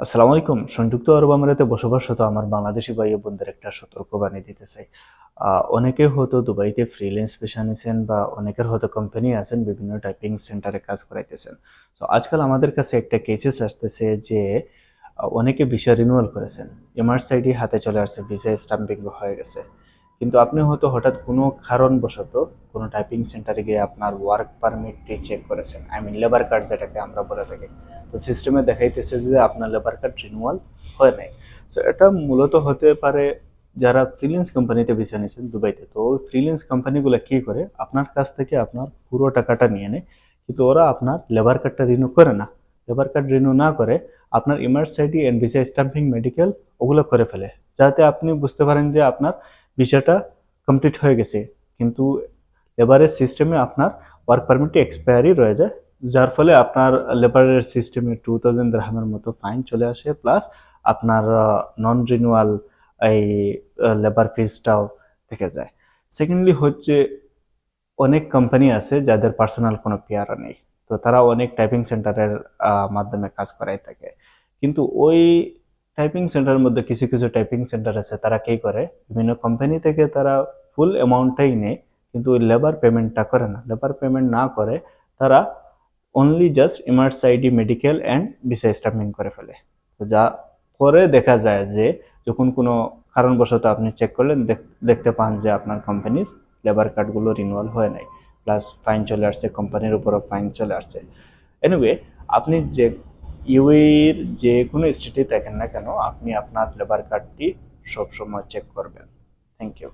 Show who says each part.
Speaker 1: আসসালামু আলাইকুম। সংযুক্ত আরব আমিরাতে বসবাসরত আমার বাংলাদেশি ভাই ও বোনদের একটা সতর্কবাণী দিতে চাই। অনেকে হয়তো দুবাইতে ফ্রিল্যান্স পেশা নিছেন বা অনেকের হয়তো কোম্পানি আছেন, বিভিন্ন টাইপিং সেন্টারে কাজ করাইতেছেন। তো আজকাল আমাদের কাছে একটা কেসেস আসতেছে যে অনেকে ভিসা রিনিউয়াল করেছেন, এমআরসি আইডি হাতে চলে আসছে, ভিসা স্টাম্পিং হয়ে গেছে, কিন্তু আপনি হয়তো হঠাৎ কোনো কারণবশত কোনো টাইপিং সেন্টারে গিয়ে আপনার ওয়ার্ক পারমিটটি চেক করেছেন, আই মিন লেবার কার্ড যেটাকে আমরা বলে থাকি। তো সিস্টেমে দেখাইতেছে যে আপনার লেবার কার্ড রিনিউয়াল হয় নাই। সো এটা মূলত হতে পারে যারা ফ্রিল্যান্স কোম্পানিতে বেছে নিয়েছেন দুবাইতে। তো ওই ফ্রিল্যান্স কোম্পানিগুলো কী করে, আপনার কাছ থেকে আপনার পুরো টাকাটা নিয়ে নেয়, কিন্তু ওরা আপনার লেবার কার্ডটা রিনিউ করে না। লেবার কার্ড রিনিউ না করে আপনার Emirates ID and visa stamping medical ওগুলো করে ফেলে, যাতে আপনি বুঝতে পারেন যে আপনার ভিসাটা কমপ্লিট হয়ে গেছে, কিন্তু লেবারের সিস্টেমে আপনার ওয়ার্ক পারমিটটি এক্সপায়ারি রয়ে যায়, যার ফলে আপনার লেবারের সিস্টেমে 2000 দিরহামের মতো ফাইন চলে আসে, প্লাস আপনার নন রিনিউয়াল এই লেবার ফিসটাও থেকে যায়। সেকেন্ডলি হচ্ছে, অনেক কোম্পানি আছে যাদের পার্সোনাল কোনো পেয়ারা নেই, তো তারা অনেক টাইপিং সেন্টারের মাধ্যমে কাজ করাই থাকে, কিন্তু ওই টাইপিং সেন্টারের মধ্যে কিছু কিছু টাইপিং সেন্টার আছে তারা কি করে, বিভিন্ন কোম্পানি থেকে তারা ফুল অ্যামাউন্টটাই নেয়, কিন্তু ওই লেবার পেমেন্টটা করে না। লেবার পেমেন্ট না করে তারা only just immerse ID medical and visa stamping করে ফেলে। তো যা পরে দেখা যায় যে যখন কোনো কারণবশত আপনি চেক করলেন, দেখতে পান যে আপনার কোম্পানির লেবার কার্ডগুলো রিনিউয়াল হয় নাই, প্লাস ফাইন চলে আসছে, কোম্পানির উপরও ফাইন চলে আসছে। এনিওয়ে, আপনি যে ইউএইর যে কোনো স্টেটে থাকেন না কেন, আপনি আপনার লেবার কার্ডটি সবসময় চেক করবেন। Thank you.